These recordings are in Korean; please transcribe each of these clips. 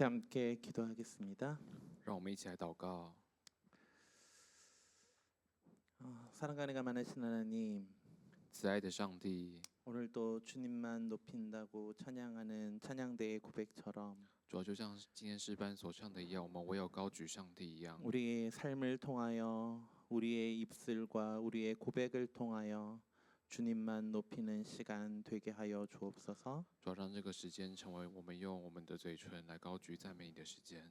같이 함께 기도하겠습니다. 让我们一起来祷告。 사랑하는 많으신 하나님, 慈爱的上帝， 오늘도 주님만 높인다고 찬양하는 찬양대의 고백처럼 主要就像今天诗班所唱的一样，我们唯有高举上帝一样， 우리의 삶을 통하여 우리의 입술과 우리의 고백을 통하여 주님만 높이는 시간 되게 하여 주옵소서. 主要让这个时间成为我们用我们的嘴唇来高举赞美你的时间。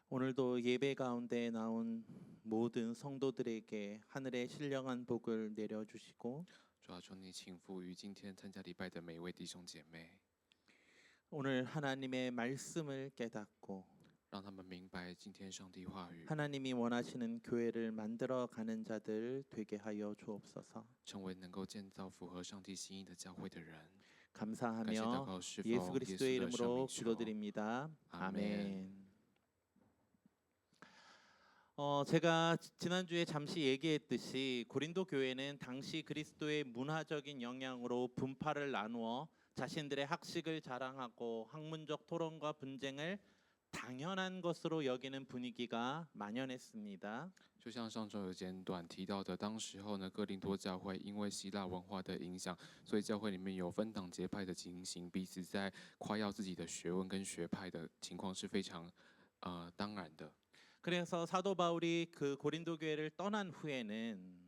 오늘도 예배 가운데 나온 모든 성도들에게 하늘의 신령한 복을 내려주시고 主要求你请赋予今天参加礼拜的每一位弟兄姐妹， 오늘 하나님의 말씀을 깨닫고 让他们明白今天上帝话语， 하나님이 원하시는 교회를 만들어가는 자들 되게 하여 주옵소서. 成为能够建造符合上帝心意的教会的人。 감사하며 感谢祷告是奉 예수 耶 그리스도의 稣的圣 이름으로 名求， 기도드립니다. 아멘. 아멘. 제가 지난주에 잠시 얘기했듯이 고린도 교회는 당시 그리스도의 문화적인 영향으로 분파를 나누어 자신들의 학식을 자랑하고 학문적 토론과 분쟁을 당연한 것으로 여기는 분위기가 만연했습니다. 就像上周有简短提到的，当时候呢，哥林多教会因为希腊文化的影响，所以教会里面有分党结派的情形，彼此在夸耀自己的学问跟学派的情况是非常当然的。 그래서 사도 바울이 그 고린도 교회를 떠난 후에는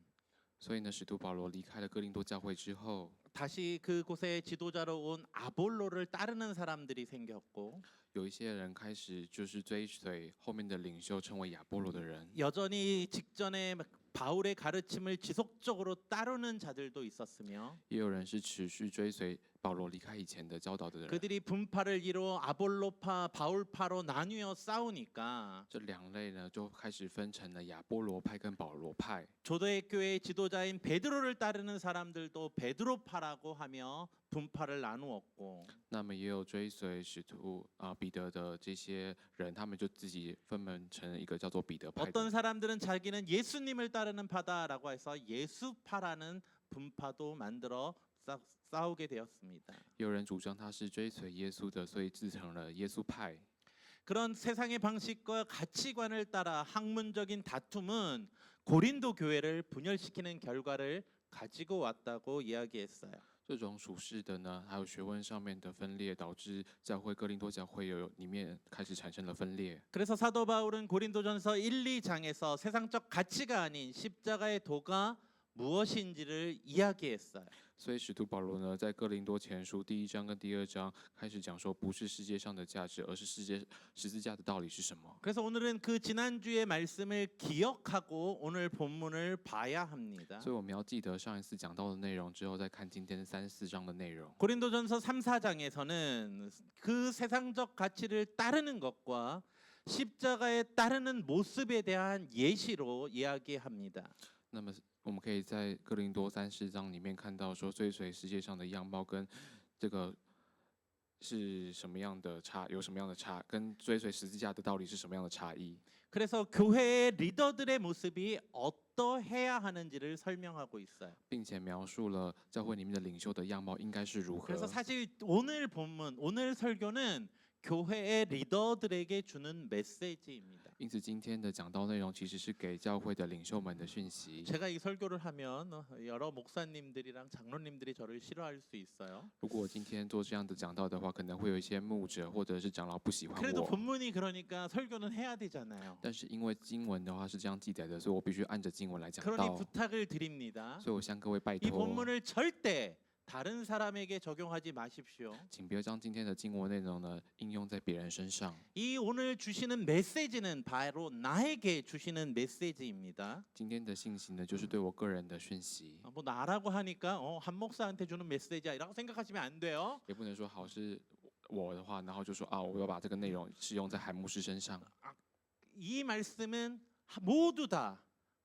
所以呢，使徒保罗离开了哥林多教会之后， 다시 그곳에 지도자로 온 아볼로를 따르는 사람들이 생겼고 有一些人开始就是追随后面的领袖，成为亚波罗的人。 여전히 직전에 바울의 가르침을 지속적으로 따르는 자들도 있었으며 也有人是持续追随保罗离开以前的教导的人。 그들이 분파를 이루어 아볼로파, 바울파로 나뉘어 싸우니까 这两类呢，就开始分成了亚波罗派跟保罗派。 초대교회의 지도자인 베드로를 따르는 사람들도 베드로파라고 하며 분파를 나누었고 那么也有追随使徒彼得的这些人，他们就自己分门成一个叫做彼得派的。 어떤 사람들은 자기는 예수님을 따르는 파다라고 해서 예수파라는 분파도 만들어 싸우게 되었습니다. 也有人主张他是追随耶稣的，所以自成了耶稣派。 그런 세상의 방식과 가치관을 따라 학문적인 다툼은 고린도 교회를 분열시키는 결과를 가지고 왔다고 이야기했어요. 这种属世的呢，还有学问上面的分裂，导致教会哥林多教会里面开始产生了分裂。 그래서 사도 바울은 고린도전서 1, 2장에서 세상적 가치가 아닌 십자가의 도가 무엇인지를 이야기했어요. 所以使徒保罗呢，在哥林多前书第1章跟第2章开始讲说，不是世界上的价值，而是十字架的道理是什么。 그래서 오늘은 그 지난주의 말씀을 기억하고 오늘 본문을 봐야 합니다. 所以我们要记得上一次讲到的内容之后，再看今天3、4章的内容。 고린도전서 3, 4장에서는 그 세상적 가치를 따르는 것과 십자가에 따르는 모습에 대한 예시로 이야기합니다. 那么我们可以在哥林多3、4章里面看到说，追随世界上的样貌跟这个是什么样的差，有什么样的差，跟追随十字架的道理是什么样的差异。 그래서 교회의 리더들의 모습이 어떠해야 하는지를 설명하고 있어요. 并且描述了教会里面的领袖的样貌应该是如何。 그래서 사실 오늘 본문, 오늘 설교는 교회의 리더들에게 주는 메시지입니다. 因此，今天的讲道内容其实是给教会的领袖们的讯息。 제가 이 설교를 하면 여러 목사님들이랑 장로님들이 저를 싫어할 수 있어요. 如果我今天做这样的讲道的话，可能会有一些牧者或者是长老不喜欢 그래도 我。 본문이 그러니까 설교는 해야 되잖아요. 但是因为经文的话是这样记载的，所以我必须按着经文来讲 그러니 道。 부탁을 드립니다. 所以我向各位拜 이 托， 본문을 절대 다른 사람에게 적용하지 마십시오. 请不要将今天的经文内容呢应用在别人身上。 이 오늘 주시는 메시지는 바로 나에게 주시는 메시지입니다. 今天的信息呢，就是对我个人的讯息， 뭐 나라고 하니까 한 목사한테 주는 메시지야라고 생각하시면 안 돼요. 也不能说好是我的话，然后就说我要把这个内容适用在韩牧师身上。 이 말씀은 모두 다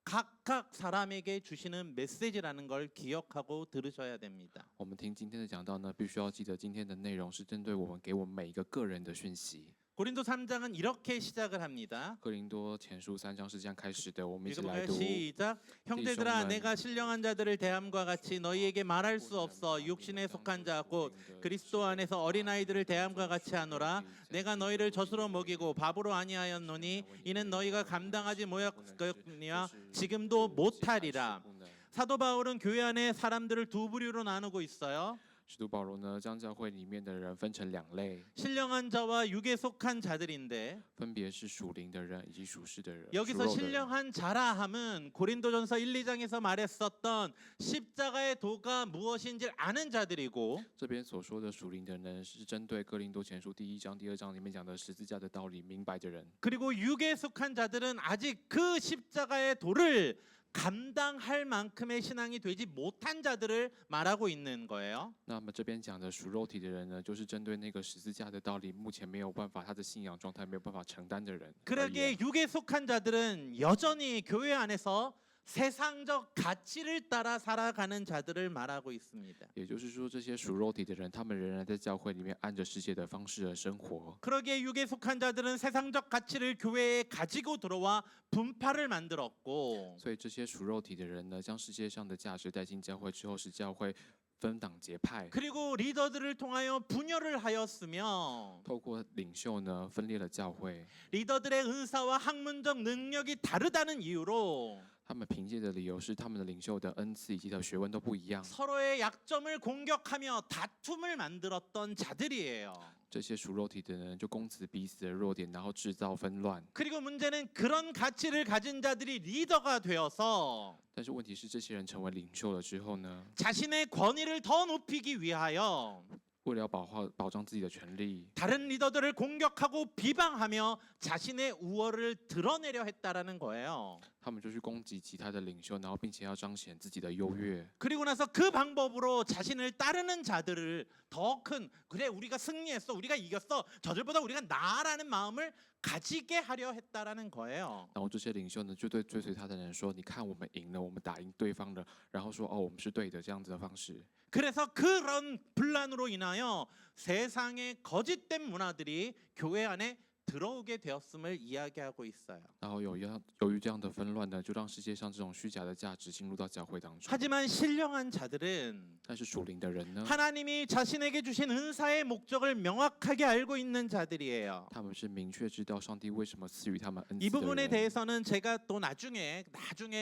각각 사람에게 주시는 메시지라는 걸 기억하고 들으셔야 됩니다. 我们听今天的讲道呢，必须要记得今天的内容是针对我们给我们每一个个人的讯息。 고린도 3장은 이렇게 시작을 합니다. 哥林多前书3章是这样开始的，我们一起 읽어볼까요? 来读。 시작. 형제들아, 내가 신령한 자들을 대함과 같이 너희에게 말할 수 없어 육신에 속한 자 곧 그리스도 안에서 어린아이들을 대함과 같이 하노라. 내가 너희를 젖으로 먹이고 밥으로 아니하였노니 이는 너희가 감당하지 못하였거니와 지금도 못하리라. 사도 바울은 교회 안에 사람들을 두 부류로 나누고 있어요. 使徒保罗呢，将教会里面的人分成两类， 신령한 자와 육에 속한 자들인데 分别是属灵的人以及属世的人。属 여기서 肉的人 신령한 자라 함은 고린도전서 1, 2장에서 말했었던 십자가의 도가 무엇인지 아는 자들이고 这边所说的属灵的人，是针对哥林多前书第1章、第2章里面讲的十字架的道理明白的人。 그리고 육에 속한 자들은 아직 그 십자가의 도를 감당할 만큼의 신앙이 되지 못한 자들을 말하고 있는 거예요. 那么这边讲的属肉体的人呢，就是针对那个十字架的道理，目前没有办法，他的信仰状态没有办法承担的人而言。 그러기에 육에 속한 자들은 여전히 교회 안에서 세상적 가치를 따라 살아가는 자들을 말하고 있습니다. 也就是说，这些属肉体的人，他们仍然在教会里面按着世界的方式而生活。 그러기에 육에 속한 자들은 세상적 가치를 교회에 가지고 들어와 분파를 만들었고 所以这些属肉体的人呢，将世界上的价值带进教会之后，使教会分党结派， 그리고 리더들을 통하여 분열을 하였으며 透过领袖呢分裂了教会。 리더들의 은사와 학문적 능력이 다르다는 이유로 他们凭借的理由是他们的领袖的恩赐以及的学问都不一样。 서로의 약점을 공격하며 다툼을 만들었던 자들이에요. 这些属肉体的人就攻击彼此的弱点，然后制造纷乱。 그리고 문제는 그런 가치를 가진 자들이 리더가 되어서 但是问题是，这些人成为领袖了之后呢， 자신의 권위를 더 높이기 위하여 为了要保障自己的权利， 다른 리더들을 공격하고 비방하며 자신의 우월을 드러내려 했다라는 거예요. 他们就去攻击其他的领袖，然后并且要彰显自己的优越。 그리고 나서 그 방법으로 자신을 따르는 자들을 더 큰 그래 우리가 승리했어 우리가 이겼어 저들보다 우리가 나아라는 마음을 가지게 하려 했다라는 거예요. 然后这些领袖呢，就对追随他的人说：“你看，我们赢了，我们打赢对方了。”然后说：“哦，我们是对的。”这样子的方式。 그래서 그런 분란으로 인하여 세상의 거짓된 문화들이 교회 안에 들어오게 되었음을 이야기하고 있어요. 然后由于这样的纷乱呢，就让世界上这种虚假的价值进入到教会当中。 하지만 신령한 자들은 但是属灵的人呢， 하나님이 자신에게 주신 은사의 목적을 명확하게 알고 있는 자들이에요. 他们是明确知道上帝为什么赐予他们恩 이 赐的 부분에 人。 대해서는 제가 또 나중에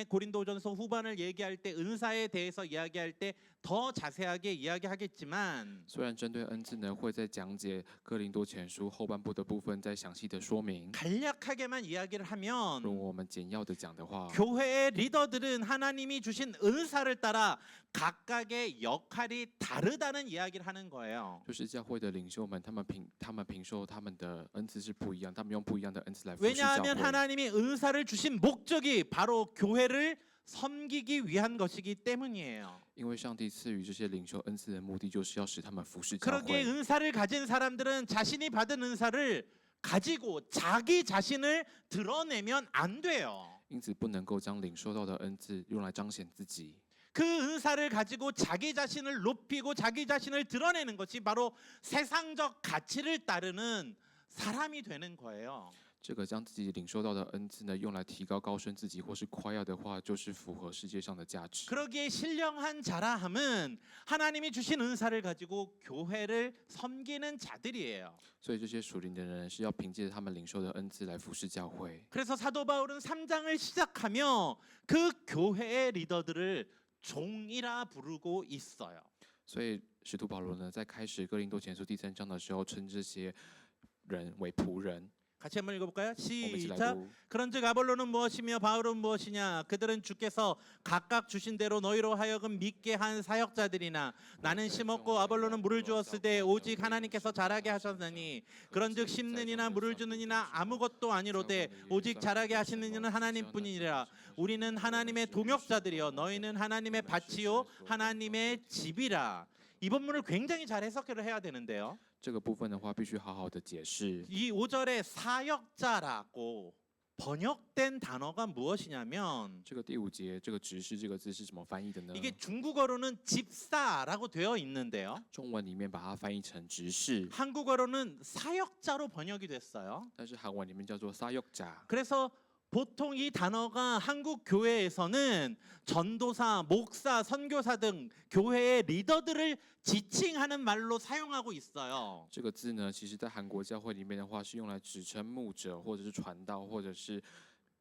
고린도전서 후반을 얘기할 때 은사에 대해서 이야기할 때 더 자세하게 이야기하겠지만 虽然针对恩赐呢，会在讲解哥林多前书后半部的部分再详细的说明。 간략하게만 이야기를 如 하면 果我们简要的讲的话， 교회의 리더들은 하나님이 주신 은사를 따라 각각의 역할이 다르다는 이야기를 하는 거예요. 就是教会的领袖们，他们凭受他们的恩赐是不一样，他们用不一样的恩赐来服侍教 왜냐하면 会。 하나님이 은사를 주신 목적이 바로 교회를 섬기기 위한 것이기 때문이에요. 因为上帝赐予这些领袖恩赐的目的，就是要使他们服侍教 그러기에 会。 은사를 가진 사람들은 자신이 받은 은사를 가지고 자기 자신을 드러내면 안 돼요. 因此，不能够将领受到的恩赐用来彰显自己。 그 은사를 가지고 자기 자신을 높이고 자기 자신을 드러내는 것이 바로 세상적 가치를 따르는 사람이 되는 거예요. 这个将自己领受到的恩赐呢，用来提高升自己或是夸耀的话，就是符合世界上的价值。 그러기에 신령한 자라함은 하나님이 주신 은사를 가지고 교회를 섬기는 자들이에요. 所以这些属灵的人是要凭借他们领受的恩赐来服侍教会。 그래서 사도 바울은 3장을 시작하며 그 교회의 리더들을 종이라 부르고 있어요. 所以使徒保罗呢，在开始哥林多前书第3章的时候，称这些人为仆人。 같이 한번 읽어볼까요? 我们一起来 시작. 读。 그런즉 아볼로는 무엇이며 바울은 무엇이냐? 그들은 주께서 각각 주신 대로 너희로 하여금 믿게 한 사역자들이나 나는 심었고 아볼로는 물을 주었을 때 오직 하나님께서 자라게 하셨느니 그런즉 심는 이나 물을 주는 이나 아무것도 아니로되 오직 자라게 하시는 이는 하나님뿐이니라. 우리는 하나님의 동역자들이요 너희는 하나님의 밭이요 하나님의 집이라. 이 본문을 굉장히 잘 해석을 해야 되는데요. 这个部分的话，必须好好的解释。 이 5절에 사역자라고 번역된 단어가 무엇이냐면 这个第五节这个执事这个字是怎么翻译的呢？ 이게 중국어로는 집사라고 되어 있는데요. 中文里面把它翻译成执事， 한국어로는 사역자로 번역이 됐어요. 但是韩文里面叫做撒욕자。 그래서 보통 이 단어가 한국 교회에서는 전도사, 목사, 선교사 등 교회의 리더들을 지칭하는 말로 사용하고 있어요. 这个字呢，其实在韩国教会里面的话，是用来指称牧者，或者是传道，或者是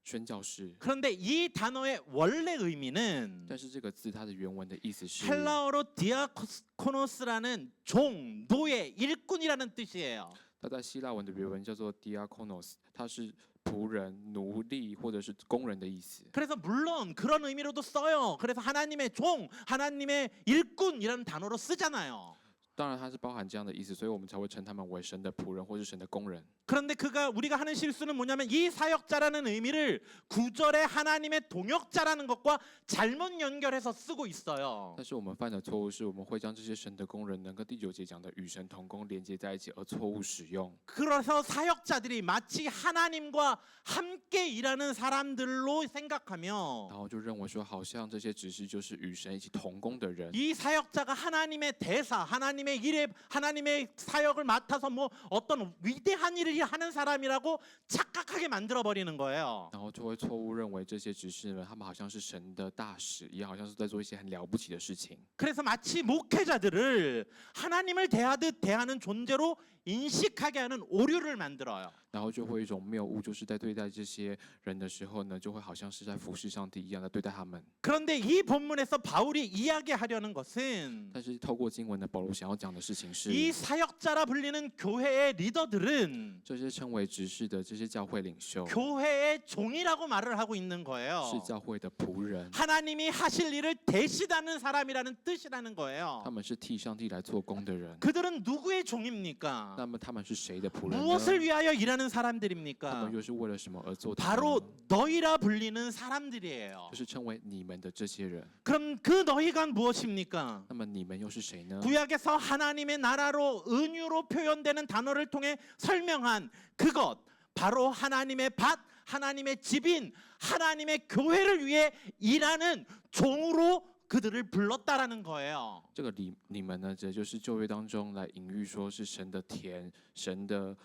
宣教士。 그런데 이 단어의 원래 의미는 但是这个字它的原文的意思是， 헬라어로 디아코노스라는 종, 노예, 일꾼이라는 뜻이에요. 它在希腊文的原文叫做 diakonos， 它是仆人、奴隶或者是工人的意思。 그래서 물론 그런 의미로도 써요. 그래서 하나님의 종, 하나님의 일꾼이라는 단어로 쓰잖아요. 当然，它是包含这样的意思，所以我们才会称他们为神的仆人或是神的工人。 그런데 우리가 하는 실수는 뭐냐면 이 사역자라는 의미를 구절에 하나님의 동역자라는 것과 잘못 연결해서 쓰고 있어요. 但是我们犯的错误是，我们会将这些神的工人能跟第9节讲的与神同工连接在一起，而错误使用。 그래서 사역자들이 마치 하나님과 함께 일하는 사람들로 생각하며 然后就认为说，好像这些执事就是与神一起同工的人。 이 사역자가 하나님의 대사, 하나님의 일에 하나님의 사역을 맡아서 뭐 어떤 위대한 일을 하는 사람이라고 착각하게 만들어 버리는 거예요. 然后就会错误认为这些执事们，他们好像是神的大使，也好像是在做一些很了不起的事情。 그래서 마치 목회자들을 하나님을 대하듯 대하는 존재로 인식하게 하는 오류를 만들어요. 然后就会有一种谬误，就是在对待这些人的时候呢，就会好像是在服侍上帝一样的对待他们。 그런데 이 본문에서 바울이 이야기하려는 것은 但是透过经文的保罗想要讲的事情是， 이 사역자라 불리는 교회의 리더들은 这些称为执事的这些教会领袖， 교회의 종이라고 말을 하고 있는 거예요. 是教会的仆人， 하나님이 하실 일을 대신하는 사람이라는 뜻이라는 거예요. 他们是替上帝来做工的人。 그들은 누구의 종입니까? 那么他们是谁的仆人呢？ 무엇을 위하여 일하는 他 사람들입니까? 们又是为了什么而做的呢？ 바로 너희라 불리는 사람들이에요. 就是称为你们的这些人。 그럼 그 너희가 무엇입니까? 那么你们又是谁呢？ 구약에서 하나님의 나라로 은유로 표현되는 단어를 통해 설명한 그것 바로 하나님의 밭, 하나님의 집인 하나님의 교회를 위해 일하는 종으로 그들을 불렀다라는 거예요. 这个你们呢，这就是旧约当中来隐喻说是神的田、神的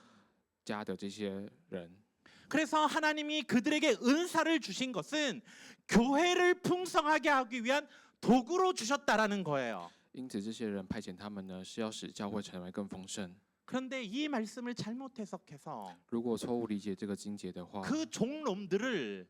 家的这些人。 그래서 하나님이 그들에게 은사를 주신 것은 교회를 풍성하게 하기 위한 도구로 주셨다라는 거예요. 因此，这些人派遣他们呢，是要使教会成为更丰盛。 그런데 이 말씀을 잘못 해석해서 如果错误理解这个经节的话， 그 종놈들을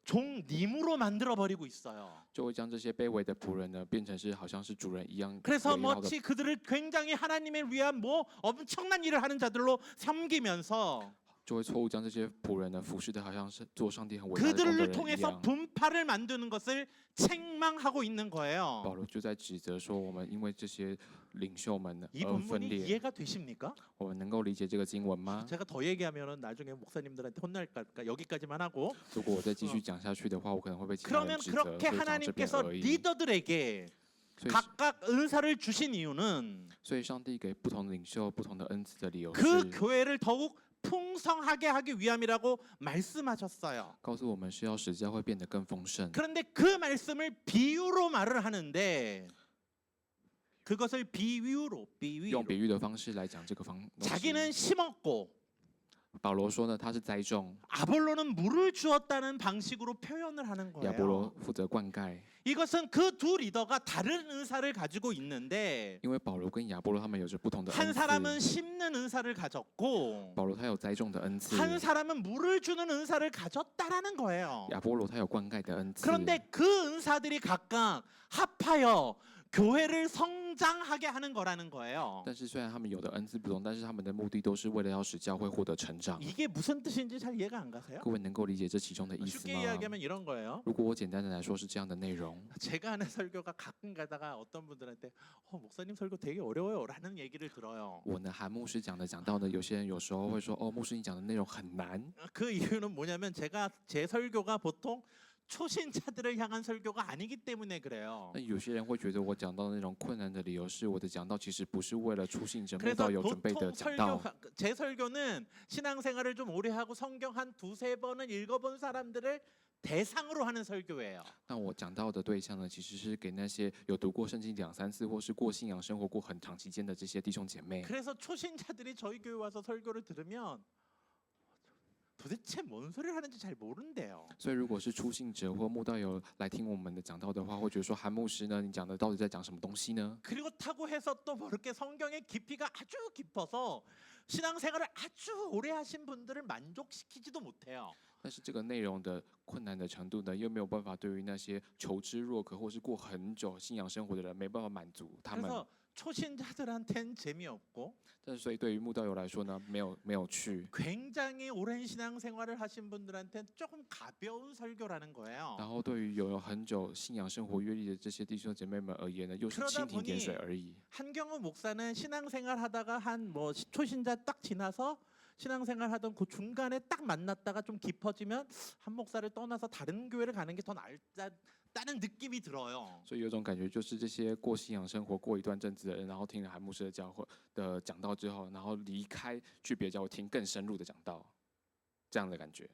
종님으로 만들어 버리고 있어요. 就会将这些卑微的仆人呢，变成是好像是主人一样 그래서 围绕的， 마치 그들을 굉장히 하나님을 위한 뭐 엄청난 일을 하는 자들로 섬기면서 就会错误将这些仆人呢服侍的好像是做上帝很伟大的工的 그들을 人一 통해서 样。 분파를 만드는 것을 책망하고 있는 保 거예요. 罗就在指责说，我们因为这些领袖们呢 이 而分 본문이 裂。 이해가 되십니까? 我们能够理解这个经文吗？ 제가 더 얘기하면은 나중에 목사님들한테 혼날까 여기까지만 하고 如果我再继续讲下去的话，我可能会被其他人 그러면 指责，所以 그렇게 讲这边 하나님께서 而已。 리더들에게 所以， 각각 은사를 주신 이유는 所以上帝给不同的领袖不同的恩赐的理由 그 是 교회를 더욱 풍성하게 하기 위함이라고 말씀하셨어요. 告诉我们是要使教会变得更丰盛。 그런데 그 말씀을 비유로 말을 하는데 그것을 비유로 用比喻的方式来讲这个东西 자기는 심었고 保罗说呢，他是栽种， 아볼로는 물을 주었다는 방식으로 표현을 하는 亚波罗 거예요. 负责灌溉。 이것은 그 두 리더가 다른 은사를 가지고 있는데 因为保罗跟亚波罗他们有着不同的 한 恩 사람은 赐。 심는 은사를 가졌고 保罗他有栽种的恩赐， 한 사람은 물을 주는 은사를 가졌다라는 거예요. 亚波罗他有灌溉的恩赐。 그런데 그 은사들이 각각 합하여 교회를 성장하게 하는 거라는 거예요. 但是虽然他们有的恩赐不同，但是他们的目的都是为了要使教会获得成长。 이게 무슨 뜻인지 잘 이해가 안 가세요? 各位能够理解这其中的意思 쉽게 吗？ 이야기하면 이런 거예요. 如果我简单的来说是这样的内容， 제가 하는 설교가 가끔 가다가 어떤 분들한테 목사님 설교 되게 어려워요라는 얘기를 들어요. 我呢韩牧师讲到呢，有些人有时候会说，哦，牧师你讲的内容很难。 그 이유는 뭐냐면 제가 제 설교가 보통 초신자들을 향한 설교가 아니기 때문에 그래요. 那有些人会觉得我讲到的那种困难的理由是我的讲道其实不是为了初信者、慕 그래서 道友准备的 보통 讲道。 제 설교는 신앙생활을 좀 오래 하고 성경 한 두세 번은 읽어본 사람들을 대상으로 하는 설교예요. 那我讲到的对象呢，其实是给那些有读过圣经2、3次，或是过信仰生活过很长期间的这些弟兄姐妹。 그래서 초신자들이 저희 교회 와서 설교를 들으면 도대체 뭔 소리를 하는지 잘 모른대요. 所以，如果是初信者或慕道友来听我们的讲道的话，会觉得说韩牧师呢，你讲的到底在讲什么东西呢？ 그렇다고 해서 또 모르게 성경의 깊이가 아주 깊어서 신앙생활을 아주 오래 하신 분들을 만족시키지도 못해요. 但是这个内容的困难的程度呢，又没有办法对于那些求知若渴或是过很久信仰生活的人，没办法满足他们。 그래서 초신자들한테는 재미없고 但是，所以对于慕道友来说呢，没有趣。 굉장히 오랜 신앙생활을 하신 분들한테는 조금 가벼운 설교라는 거예요. 然后，对于有很久信仰生活阅历的这些弟兄姐妹们而言呢，又是 그러다 蜻蜓点 보니 水而已。 한경우 목사는 신앙생활 하다가 한 뭐 초신자 딱 지나서 신앙생활 하던 그 중간에 딱 만났다가 좀 깊어지면 한 목사를 떠나서 다른 교회를 가는 게 더 낫다는 느낌이 들어요. 所以有种感觉，就是这些过信仰生活过一段阵子的人，然后听了韩牧师的教会的讲道之后，然后离开去别教会听更深入的讲道，这样的感觉。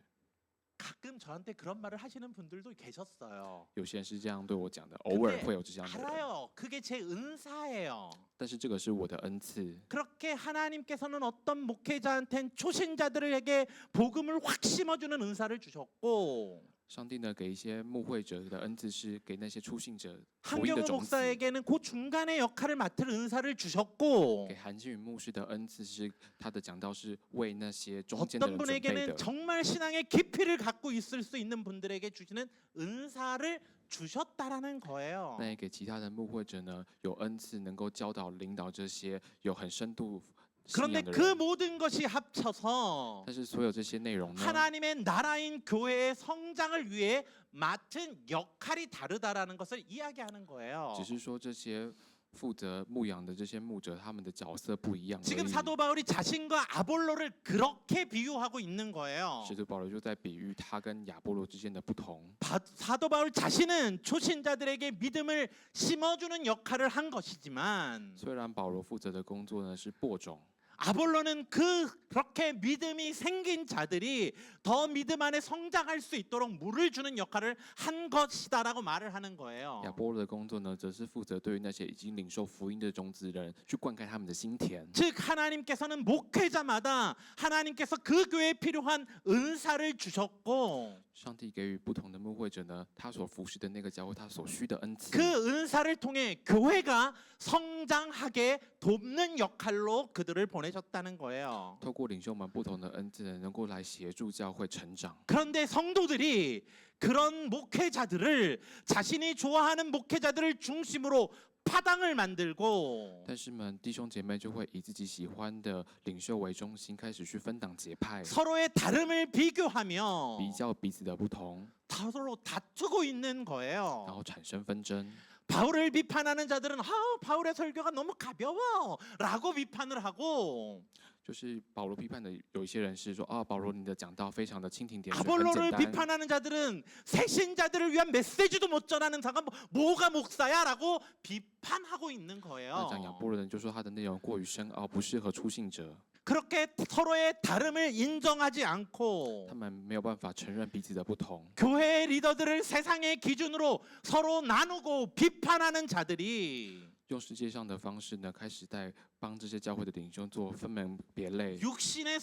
가끔 저한테 그런 말을 하시는 분들도 계셨어요. 有些人是这样对我讲的，偶尔会有这样的人。 알아요. 그게 제 은사예요. 但是这个是我的恩赐。 그렇게 하나님께서는 어떤 목회자한테는 초신자들에게 복음을 확 심어주는 은사를 주셨고 上帝呢，给一些牧会者的恩赐是给那些初信者福音的 한경호 种子。 목사에게는 그 중간의 역할을 맡을 은사를 주셨고 给韩信宇牧师的恩赐是他的讲道是为那些中间的 어떤 人准备 분에게는 的。 정말 신앙의 깊이를 갖고 있을 수 있는 분들에게 주시는 은사를 주셨다라는 거예요. 那也给其他的牧会者呢，有恩赐能够教导、领导这些有很深度信 그런데 仰的 그 人。 모든 것이 합쳐서 但是所有这些内容呢， 하나님의 나라인 교회의 성장을 위해 맡은 역할이 다르다라는 것을 이야기하는 거예요. 只是说这些负责牧养的这些牧者，他们的角色不一样而 지금 已。 사도 바울이 자신과 아볼로를 그렇게 비유하고 있는 거예요. 使徒保罗就在比喻他跟亚波罗之间的不同。 사도 바울 자신은 초신자들에게 믿음을 심어주는 역할을 한 것이지만 虽然保罗负责的工作呢是播种， 아볼로는 그렇게 믿음이 생긴 자들이 더 믿음 안에 성장할 수 있도록 물을 주는 역할을 한 것이다라고 말을 하는 亚 거예요. 波罗的工作呢，则是负责对于那些已经领受福音的种子人去灌溉他们的心田。 즉 하나님께서는 목회자마다 하나님께서 그 교회에 필요한 은사를 주셨고 上帝给予不同的牧会者呢，他所服侍的那个教会，他所需的恩赐。 그 은사를 통해 교회가 성장하게 돕는 역할로 그들을 보내셨다는 거예요. 透过领袖们不同的恩赐，能够来协助教会成长。 그런데 성도들이 그런 목회자들을 자신이 좋아하는 목회자들을 중심으로 파당을 만들고 但是们弟兄姐妹就会以自己喜欢的领袖为中心，开始去分党结派， 서로의 다름을 비교하며 比较彼此的不同， 서로 다투고 있는 然 거예요. 后产生纷争。 바울을 비판하는 자들은 바울의 설교가 너무 가벼워라고 비판을 하고 就是保罗批判的有一些人是说啊，保罗你的讲道非常的蜻蜓点水，很 아볼로를 简单。 비판하는 자들은 새신자들을 위한 메시지도 못 전하는 사람 뭐가 목사야라고 비판하고 있는 那 거예요. 讲亚波罗的人就说他的内容过于深奥，不适合初信者， 그렇게 서로의 다름을 인정하지 않고 他们没有办法承认彼此的不同。 교회 리더들을 세상의 기준으로 서로 나누고 비판하는 자들이 用世界上的方式呢，开始在帮这些教会的领袖做分门别类。 육에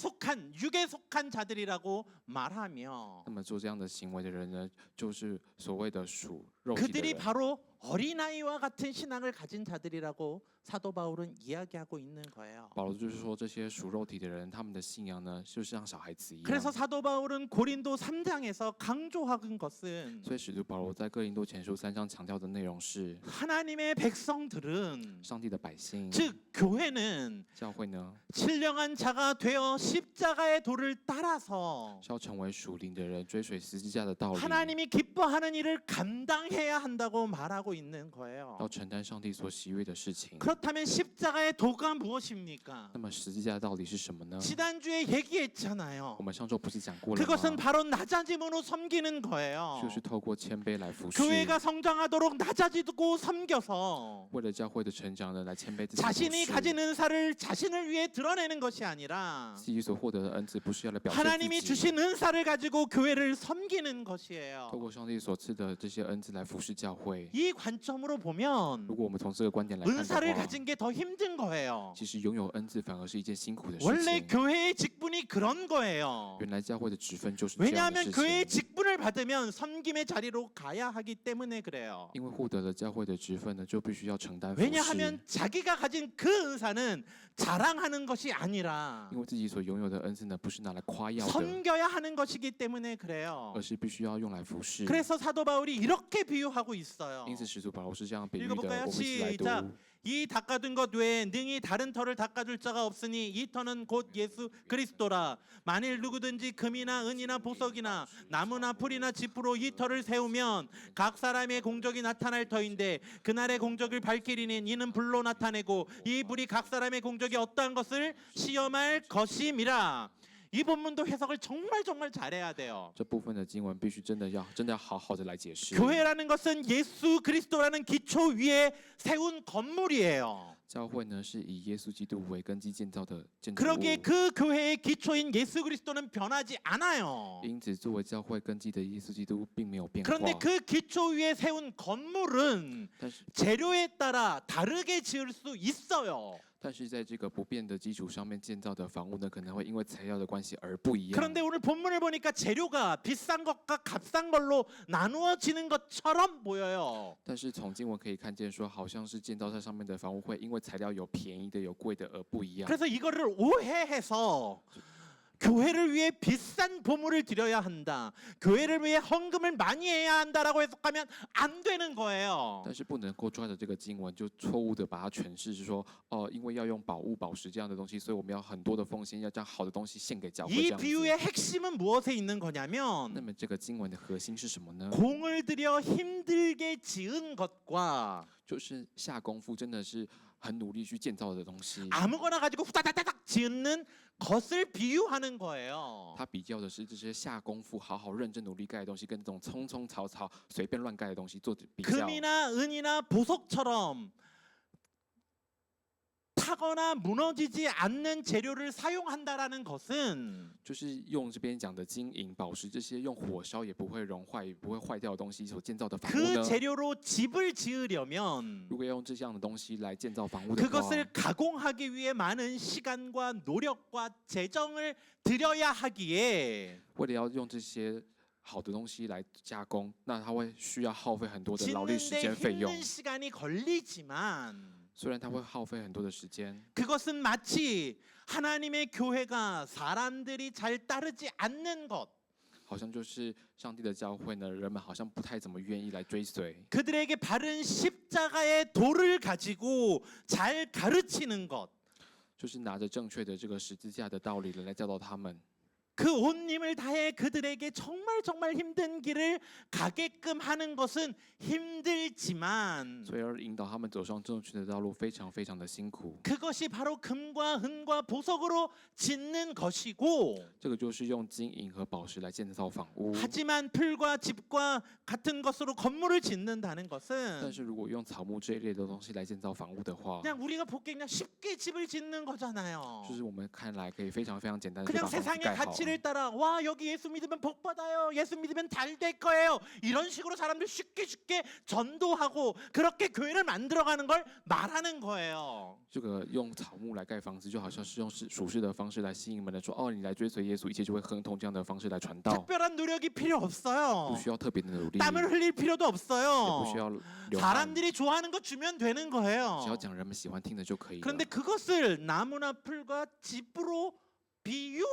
속한 자들이라고 말하며 那么做这样的行为的人呢，就是所谓的属肉体的 그들이 人。 바로 어린아이와 같은 신앙을 가진 자들이라고 사도 바울은 이야기하고 있는 거예요. 保罗就是说，这些属肉体的人，他们的信仰呢，就是像小孩子一样。 그래서 사도 바울은 고린도 3장에서 강조한 것은 所以使徒保罗在哥林多前书3章强调的内容是， 하나님의 백성들은 上帝的百姓， 즉 교회는 教会呢， 신령한 자가 되어 십자가의 도를 따라서 是要成为属灵的人，追随十字架的道理， 하나님이 기뻐하는 일을 감당해야 한다고 말하고 있는 거예요. 要承担上帝所喜悦的事情。 그렇다면 십자가의 도가 무엇입니까? 那么十字架到底是什么呢？ 지난주에 얘기했잖아요. 我们上周不是讲过了 그것은 吗？ 바로 낮아짐으로 섬기는 거예요. 就是透过谦卑来服侍， 교회가 성장하도록 낮아지고 섬겨서 为了教会的成长呢，来谦卑自己服 자신이 侍。 가진 은사를 자신을 위해 드러내는 것이 아니라 自己所获得的恩赐，不是要来表现 하나님이 自己， 주신 은사를 가지고 교회를 섬기는 透 것이에요. 过上帝所赐的这些恩赐来服侍教会。 이 관점으로 보면 如果我们从这个观点来看的 은사를 话， 가진 게 더 힘든 거예요. 其实拥有恩赐反而是一件辛苦的事 원래 情。 교회의 직분이 그런 거예요. 原来教会的职分就是这样的 왜냐하면 事 교회의 情， 직분을 받으면 섬김의 자리로 가야 하기 때문에 그래요. 因为获得了教会的职分呢，就必须要承担服 왜냐하면 侍。 자기가 가진 그 은사는 자랑하는 것이 아니라 因为自己所拥有的恩赐呢，不是拿来夸耀的， 섬겨야 하는 것이기 때문에 그래요. 而是必须要用来服侍。 그래서 사도 바울이 이렇게 비유하고 있어요. 因此，使徒保罗是这样比喻的。 읽어볼까요? 我们一起来读。 시작. 이 닦아둔 것 외에 능히 다른 터를 닦아줄 자가 없으니 이 터는 곧 예수 그리스도라. 만일 누구든지 금이나 은이나 보석이나 나무나 풀이나 짚으로 이 터를 세우면 각 사람의 공적이 나타날 터인데 그날의 공적을 밝히리니 이는 불로 나타내고 이 불이 각 사람의 공적이 어떠한 것을 시험할 것임이라. 이 본문도 해석을 정말 잘해야 돼요. 这部分的经文必须真的要好好的来解释。 교회라는 것은 예수 그리스도라는 기초 위에 세운 건물이에요. 教会呢是以耶稣基督为根基建造的建筑 그러기에 物， 그 교회의 기초인 예수 그리스도는 변하지 않아요. 因此作为教会根基的耶稣基督并没有变化。 그런데 그 기초 위에 세운 건물은 但是 재료에 따라 다르게 지을 수 있어요. 但是在这个不变的基础上面建造的房屋呢，可能会因为材料的关系而不一样。 그런데 오늘 본문을 보니까 재료가 비싼 것과 값싼 걸로 나누어지는 것처럼 보여요. 但是从经文可以看见说，好像是建造在上面的房屋会因为材料有便宜的有贵的而不一样。 그래서 이거를 오해해서 교회를 위해 비싼 보물을 드려야 한다. 교회를 위해 헌금을 많이 해야 한다라고 해석하면 안 되는 거예요. 但是不能够抓着这个经文就错误的把它诠释是说，因为要用宝物、宝石这样的东西，所以我们要很多的奉献，要将好的东西献给教会这 이 样子。 비유의 핵심은 무엇에 있는 那 거냐면 么这个经文的核心是什么呢？ 공을 들여 힘들게 지은 것과 就是下功夫，真的是很努力去建造的东西。 아무거나 가지고 후다다닥 짓는 것을 비유하는 거예요. 他比较的是这些下功夫、好好认真努力盖的东西，跟这种匆匆草草、随便乱盖的东西做比较。 금이나 은이나 보석처럼 타거나 무너지지 않는 재료를 사용한다라는 것은 就是用这边讲的金银宝石这些用火烧也不会融坏、也不会坏掉的东西所建造的房屋 그 呢？ 재료로 집을 지으려면 如果要用这样的东西来建造房屋的话， 그것을 가공하기 위해 많은 시간과 노력과 재정을 들여야 하기에 为了要用这些好的东西来加工，那它会需要耗费很多的劳力时 짓는데 间费用。 힘든 시간이 걸리지만 虽然它会耗费很多的时间， 그것은 마치 하나님의 교회가 사람들이 잘 따르지 않는 것, 好像就是上帝的教会呢，人们好像不太怎么愿意来追随。 그들에게 바른 십자가의 도를 가지고 잘 가르치는 것, 就是拿着正确的这个十字架的道理来教导他们， 그 온 힘을 다해 그들에게 정말 힘든 길을 가게끔 하는 것은 힘들지만 所以而引导他们走上正确的道路，非常的辛苦。 그것이 바로 금과 은과 보석으로 짓는 것이고 这个就是用金银和宝石来建造房屋。 하지만 풀과 집과 같은 것으로 건물을 짓는다는 但 것은 是如果用草木这一类的东西来建造房屋的话， 그냥 우리가 보기에 그냥 쉽게 집을 짓는 거잖아요. 就是我们看来可以非常简单的就 그냥 把房子 세상의 盖好。 가치를 따라 와 여기 예수 믿으면 복 받아요. 예수 믿으면 잘 될 거예요. 이런 식으로 사람들 쉽게 전도하고 그렇게 교회를 만들어가는 걸 말하는 거예요. 这个用草木来盖房子，就好像是用属世的方式来吸引人们说，你来追随耶稣，一切就会亨通这样的方式来传道， 특별한 노력이 필요 不 없어요. 需要特别的努力， 땀을 흘릴 필요도 也不需 없어요. 要流汗， 사람들이 좋아하는 거 주면 되는 只要 거예요. 讲人们喜欢听的就可以了。 그런데 그것을 나무나 풀과 집으로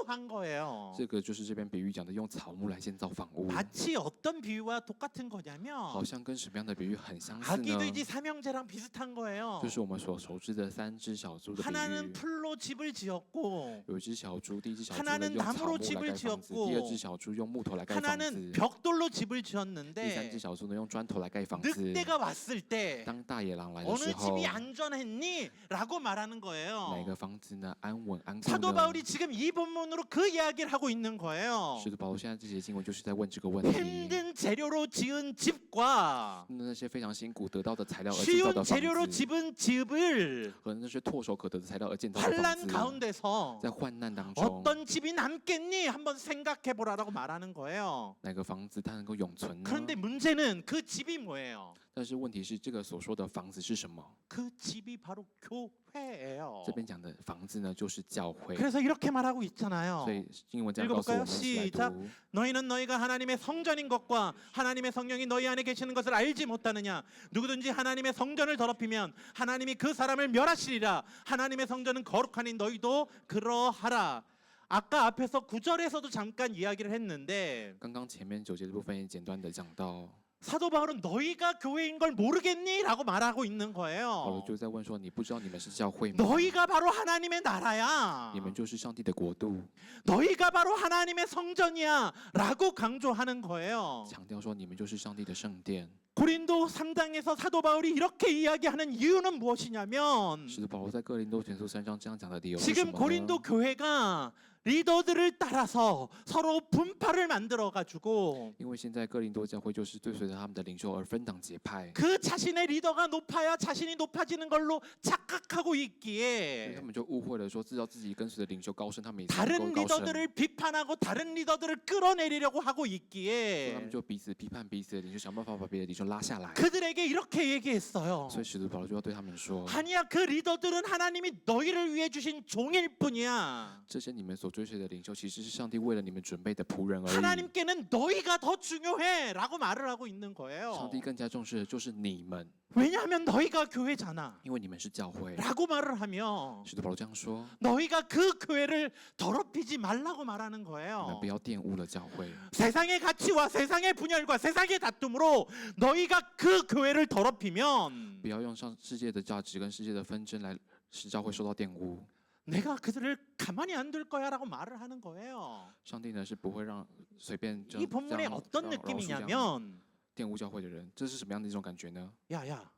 한 거예요. 这个就是这边比喻讲的，用草木来建造房屋， 마치 어떤 비유와 똑같은 거냐면 好像跟什么样的比喻很相似 아기 呢？ 돼지 삼형제랑 비슷한 거예요. 就是我们所熟知的3只小猪的比 하나는 喻。 풀로 집을 지었고 有一只小猪，第一只小猪 하나는 呢用草 나무로 木来 집을 盖房子， 지었고 第二只小猪用木头来盖房 하나는 子， 벽돌로 집을 第三 지었는데 只小猪呢用砖头来盖房子。 늑대가 왔을 때 当大野狼来的 어느 时候， 집이 안전했니? 라고 말하는 哪 거예요. 个房子呢安稳安固 사도 呢？ 바울이 지금 이 본문으로 그 이야기를 하고 있는 거예요. 使徒保罗现在这节经文就是在问这个问题。 힘든 재료로 지은 집과 那些非常辛苦得到的材料而制造 쉬운 的 재료로 房子， 집은 집을 和那些唾手可得的材料而建造的房 환란 子， 가운데서 在患难当中， 어떤 집이 남겠니? 한번 생각해 보라라고 말하는 거예요. 哪个房子它能够永存呢？ 그런데 문제는 그 집이 뭐예요? 但是问题是，这个所说的房子是什么？ 그 집이 바로 교회예요. 这边讲的房子呢，就是教会。 그래서 이렇게 말하고 있잖아요. 所以经文这样告诉我 읽어볼까요 们，一起来 시작 读。 너희는 너희가 하나님의 성전인 것과 하나님의 성령이 너희 안에 계시는 것을 알지 못하느냐? 누구든지 하나님의 성전을 더럽히면 하나님이 그 사람을 멸하시리라. 하나님의 성전은 거룩하니 너희도 그러하라. 아까 앞에서 9절에서도 잠깐 이야기를 했는데 刚刚前面9节的部分也简单的讲到， 사도 바울은 너희가 교회인 걸 모르겠니? 라고 말하고 있는 保罗 거예요. 就在问说：“你不知道你们是教会吗？ 너희가 바로 하나님의 나라야. 你们就是上帝的国度。 너희가 바로 하나님의 성전이야. 라고 강조하는 거예요. 强调说你们就是上帝的圣殿。 고린도 3장에서 사도 바울이 이렇게 이야기하는 이유는 무엇이냐면 使徒保罗在哥林多前书3章这样讲的理由是什 지금 么呢？ 고린도 교회가 리더들을 따라서 서로 분파를 만들어 가지고 因为现在哥林多教会就是追随着他们的领袖而分党结派， 그 자신의 리더가 높아야 자신이 높아지는 걸로 착각하고 所以 있기에 他们就误会了说，知道自己跟随的领袖高升，他们也是能 다른 够高升， 리더들을 비판하고 다른 리더들을 끌어내리려고 하고 所以他 있기에 们就彼此批判彼此的领袖，想办法把别的领袖拉下来。 그들에게 이렇게 얘기했어요. 所以使徒保罗就要对他们说， 아니야, 그 리더들은 하나님이 너희를 위해 주신 종일 뿐이야. 这些你们所追随的领袖，其实是上帝为了你们准备的仆人而已。 하나님께는 너희가 더 중요해라고 말을 하고 있는 上 거예요. 帝更加重视的就是你们， 왜냐하면 너희가 교회잖아. 因为你们是教会。 라고 말을 하며 使徒保罗这样说， 너희가 그 교회를 더럽히지 말라고 말하는 你们 거예요. 不要玷污了教会， 세상의 가치와 세상의 분열과 세상의 다툼으로 너희가 그 교회를 더럽히면 不要用上世界的价值跟世界的纷争来使教会受到玷污。 내가 그들을 가만히 안 둘 거야라고 말을 하는 거예요. 上帝呢是不会让随便这 이 样 본문에 这样 어떤 饶恕这样 느낌이냐면 玷污教会的人，这是什么样的一种感觉呢？ 야야